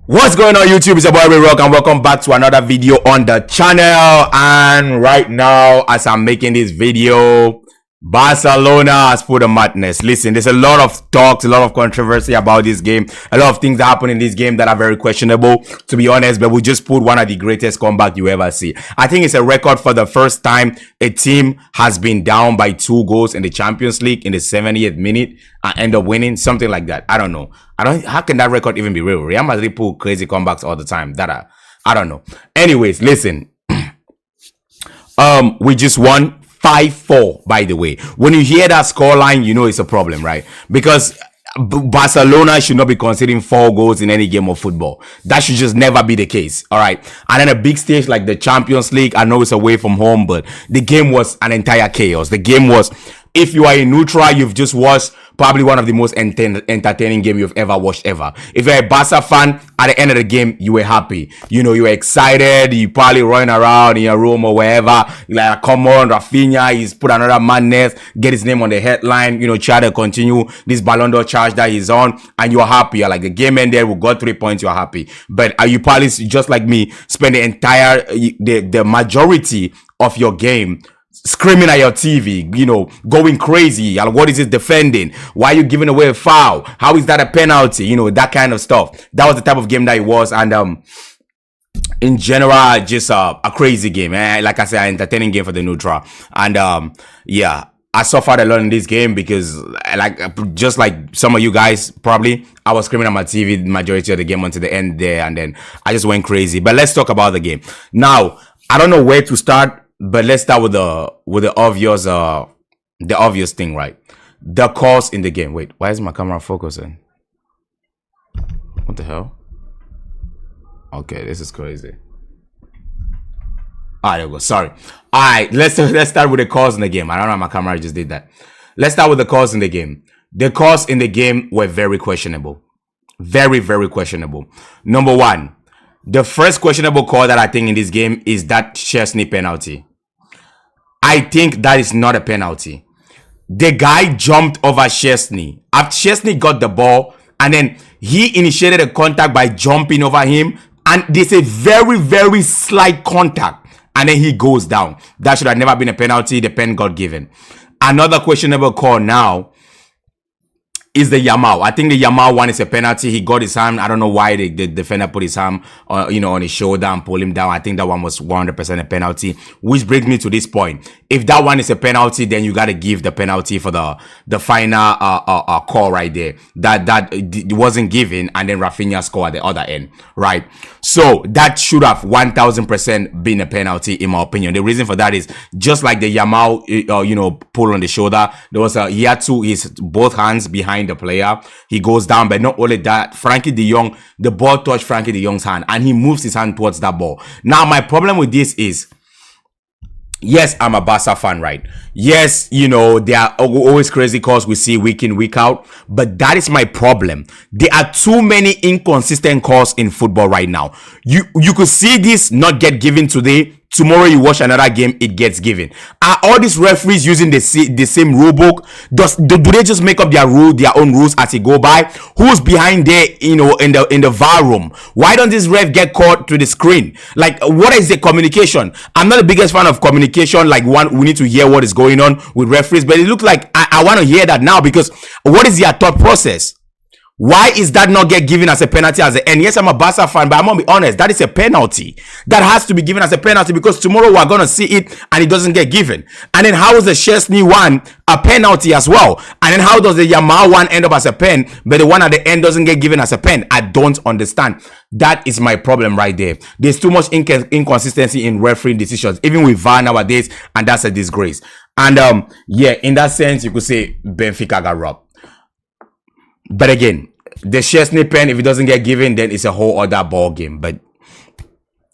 What's going on YouTube? It's your boy Ray Rock and welcome back to another video on the channel. And right now, as I'm making this video, Barcelona has put a madness. Listen, there's a lot of talks, a lot of controversy about this game. A lot of things that happen in this game that are very questionable, to be honest, but we just put one of the greatest comeback you ever see. I think it's a record for the first time a team has been down by 2 goals in the Champions League in the 70th minute and end up winning, something like that. I don't know. How can that record even be real? Real Madrid pull crazy comebacks all the time. I don't know. Anyways, listen. We just won 5-4, by the way. When you hear that scoreline, you know it's a problem, right? Because Barcelona should not be conceding 4 goals in any game of football. That should just never be the case, all right? And then a big stage like the Champions League, I know it's away from home, but the game was an entire chaos. The game was, if you are a neutral, you've just watched probably one of the most entertaining games you've ever watched ever. If you're a Barca fan, at the end of the game, you were happy. You know, you were excited. You probably running around in your room or wherever. Like, come on, Rafinha, he's put another madness, get his name on the headline, you know, try to continue this Ballon d'Or charge that he's on, and you're happy. You're like, the game ended, we got 3 points, you're happy. But you probably, just like me, spend the entire, the majority of your game screaming at your TV, you know, going crazy. What is it defending? Why are you giving away a foul? How is that a penalty? You know, that kind of stuff. That was the type of game that it was. And in general, just a crazy game. Like I said, an entertaining game for the neutral. And yeah, I suffered a lot in this game because, like, just like some of you guys probably, I was screaming at my TV the majority of the game until the end there, and then I just went crazy. But let's talk about the game now. I don't know where to start. But let's start with the obvious thing, right? The calls in the game. Wait, why is my camera focusing? What the hell? Okay, this is crazy. Alright, there we go. Sorry. Alright, let's start with the calls in the game. I don't know how my camera just did that. Let's start with the calls in the game. The calls in the game were very questionable. Very, very questionable. Number one, the first questionable call that I think in this game is that Szczesny penalty. I think that is not a penalty. The guy jumped over Szczesny. After Szczesny got the ball, and then he initiated a contact by jumping over him, and there's a very, very slight contact, and then he goes down. That should have never been a penalty. The pen got given. Another questionable call now is the Yamal. I think the Yamal one is a penalty. He got his hand. I don't know why the defender put his hand, on his shoulder and pull him down. I think that one was 100% a penalty. Which brings me to this point. If that one is a penalty, then you got to give the penalty for the final call right there. That wasn't given, and then Rafinha scored at the other end, right? So that should have 1000% been a penalty in my opinion. The reason for that is just like the Yamal, pull on the shoulder. There was he had his both hands behind the player. He goes down, but not only that, Frankie de Jong, the ball touched Frankie de Jong's hand, and he moves his hand towards that ball. Now, my problem with this is, yes, I'm a Barca fan, right? Yes, there are always crazy calls we see week in, week out. But that is my problem. There are too many inconsistent calls in football right now. You could see this not get given today. Tomorrow you watch another game, it gets given. Are all these referees using the same rule book? Do they just make up their own rules as they go by? Who's behind there, in the VAR room? Why don't this ref get caught to the screen? Like, what is the communication? I'm not the biggest fan of communication. Like, we need to hear what is going on with referees, but it looks like I want to hear that now, because what is their thought process? Why is that not get given as a penalty at the end? Yes, I'm a Barca fan, but I'm gonna be honest, that is a penalty. That has to be given as a penalty, because tomorrow we're gonna see it and it doesn't get given. And then how is the Szczesny one a penalty as well? And then how does the Yamal one end up as a pen, but the one at the end doesn't get given as a pen? I don't understand. That is my problem right there. There's too much inconsistency in refereeing decisions, even with VAR nowadays, and that's a disgrace. And yeah, in that sense, you could say Benfica got robbed. But again, the Szczesny pen, if it doesn't get given, then it's a whole other ball game. But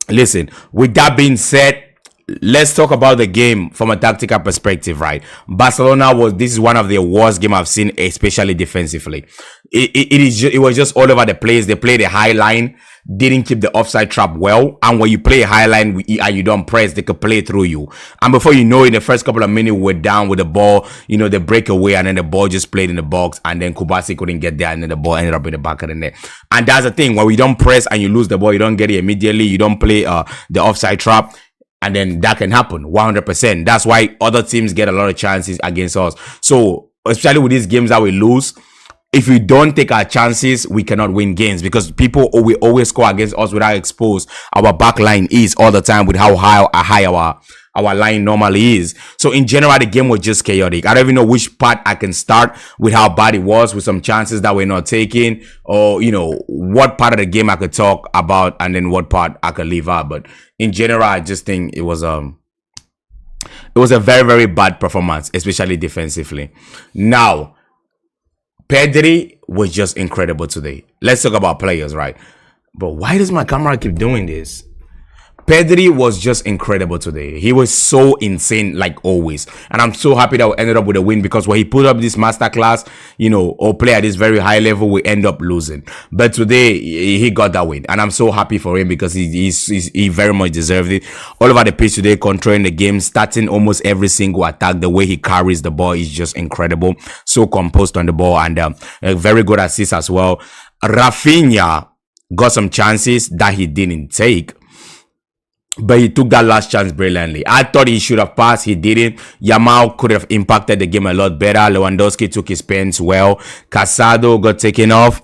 listen, with that being said, let's talk about the game from a tactical perspective, right? This is one of the worst games I've seen, especially defensively. It was just all over the place. They played a high line. didn't keep the offside trap well. And when you play a high line and you don't press, they could play through you. And before you know, in the first couple of minutes, we're down with the ball. They break away, and then the ball just played in the box, and then Kubasi couldn't get there, and then the ball ended up in the back of the net. And that's the thing, when we don't press and you lose the ball, you don't get it immediately, you don't play the offside trap, and then that can happen 100%. That's why other teams get a lot of chances against us. So especially with these games that we lose, if we don't take our chances, we cannot win games, because people will always score against us without exposed our back line is all the time, with how high our line normally is. So in general, the game was just chaotic. I don't even know which part I can start with, how bad it was, with some chances that we're not taking, or what part of the game I could talk about, and then what part I could leave out. But in general, I just think it was a very, very bad performance, especially defensively. Now, Pedri was just incredible today. Let's talk about players, right? But why does my camera keep doing this? Pedri was just incredible today. He was so insane, like always. And I'm so happy that we ended up with a win, because when he put up this masterclass, or play at this very high level, we end up losing. But today, he got that win. And I'm so happy for him, because he very much deserved it. All over the pitch today, controlling the game, starting almost every single attack. The way he carries the ball is just incredible. So composed on the ball, and a very good assist as well. Rafinha got some chances that he didn't take, but he took that last chance brilliantly. I thought he should have passed. He didn't. Yamal could have impacted the game a lot better. Lewandowski took his pens well. Casado got taken off,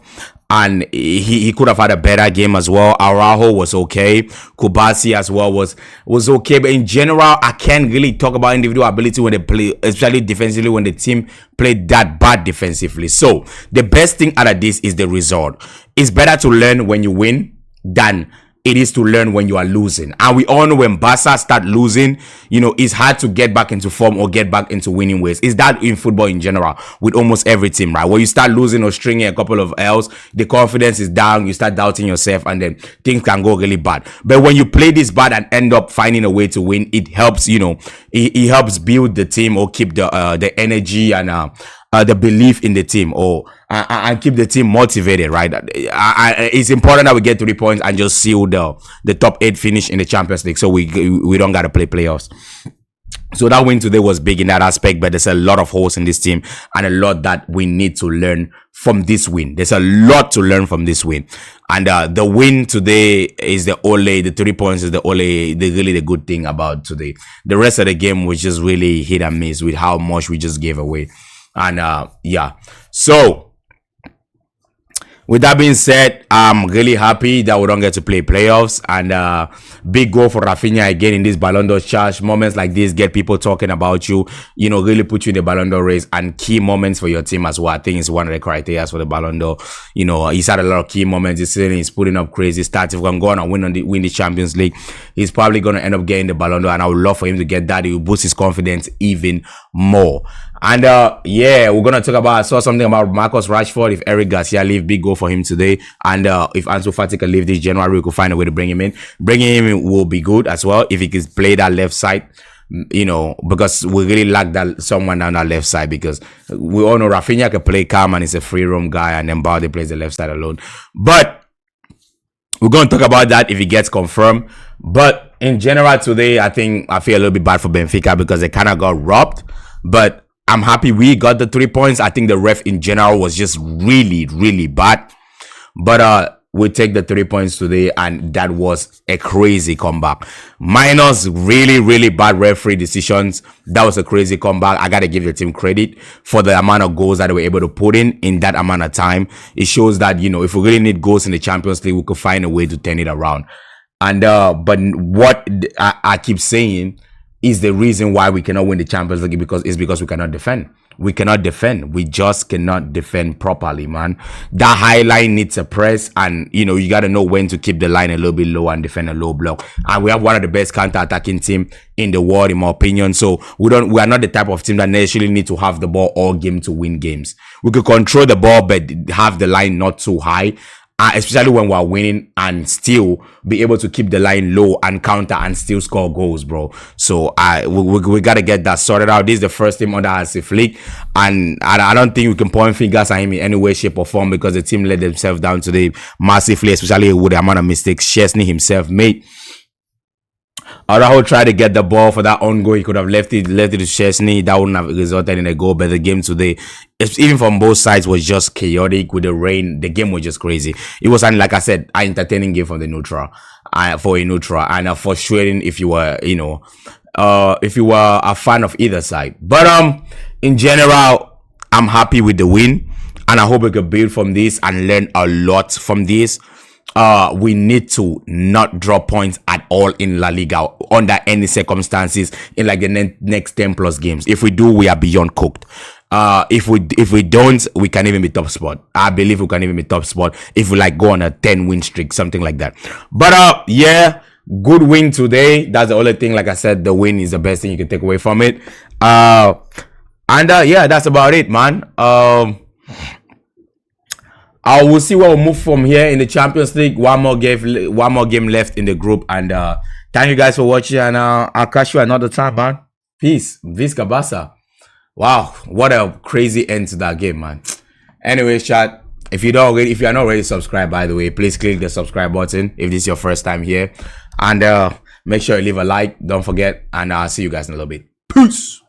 and he could have had a better game as well. Araujo was okay. Kubasi as well was okay. But in general, I can't really talk about individual ability when they play, especially defensively, when the team played that bad defensively. So the best thing out of this is the result. It's better to learn when you win than it is to learn when you are losing. And we all know when Barca start losing, it's hard to get back into form or get back into winning ways. It's that in football in general with almost every team, right? When you start losing or stringing a couple of L's, the confidence is down, you start doubting yourself, and then things can go really bad. But when you play this bad and end up finding a way to win, it helps, it helps build the team, or keep the energy and the belief in the team, or and keep the team motivated, right? It's important that we get 3 points and just seal the top 8 finish in the Champions League, so we don't gotta play playoffs. So that win today was big in that aspect, but there's a lot of holes in this team, and a lot that we need to learn from this win. There's a lot to learn from this win, and the win today is the 3 points is really the good thing about today. The rest of the game was just really hit and miss with how much we just gave away. And so with that being said, I'm really happy that we don't get to play playoffs. And big goal for Rafinha again in this Ballon d'Or charge. Moments like this get people talking about you, really put you in the Ballon d'Or race, and key moments for your team as well. I think it's one of the criteria for the Ballon d'Or. He's had a lot of key moments. He's putting up crazy stats. If we're going to go on and win the Champions League, he's probably going to end up getting the Ballon d'Or, and I would love for him to get that. It will boost his confidence even more. And we're gonna talk about, I saw something about Marcus Rashford. If Eric Garcia leave, big goal for him today. And if Ansu Fati can leave this January, we could find a way to bring him in. Bringing him in will be good as well, if he can play that left side, because we really lack that someone down that left side, because we all know Rafinha can play calm and he's a free roam guy, and then Balde plays the left side alone. But we're going to talk about that if it gets confirmed. But in general today, I think I feel a little bit bad for Benfica, because they kind of got robbed. But I'm happy we got the 3 points. I think the ref in general was just really, really bad. But we take the 3 points today, and that was a crazy comeback. Minus really, really bad referee decisions. That was a crazy comeback. I got to give the team credit for the amount of goals that they were able to put in that amount of time. It shows that, if we really need goals in the Champions League, we could find a way to turn it around. And but what I keep saying is the reason why we cannot win the Champions League, because we cannot defend. We cannot defend. We just cannot defend properly, man. That high line needs a press, and you got to know when to keep the line a little bit low and defend a low block. And we have one of the best counter-attacking team in the world, in my opinion. So we are not the type of team that necessarily need to have the ball all game to win games. We could control the ball, but have the line not too high, especially when we're winning, and still be able to keep the line low and counter and still score goals, bro. So we got to get that sorted out. This is the first team under Hansi Flick, and I don't think we can point fingers at him in any way, shape, or form, because the team let themselves down today massively, especially with the amount of mistakes Chesney himself made. Araujo tried to get the ball for that own goal. He could have left it to Chesney. That wouldn't have resulted in a goal. But the game today, even from both sides, was just chaotic with the rain. The game was just crazy. It was, like I said, an entertaining game for the neutral, for a neutral, and frustrating if you were, if you were a fan of either side. But in general, I'm happy with the win, and I hope we can build from this and learn a lot from this. We need to not drop points at all in La Liga under any circumstances in like the next 10 plus games. If we do, we are beyond cooked. If we don't, we can even be top spot. I believe we can even be top spot if we like go on a 10 win streak, something like that. But yeah, good win today. That's the only thing. Like I said, the win is the best thing you can take away from it. And yeah, that's about it, man. I will see where we'll move from here in the Champions League. One more game left in the group. And thank you guys for watching. And I'll catch you another time, man. Peace. Visca Barca. Wow, what a crazy end to that game, man. Anyways, chat. If you are not already subscribed, by the way, please click the subscribe button if this is your first time here. And make sure you leave a like. Don't forget. And I'll see you guys in a little bit. Peace.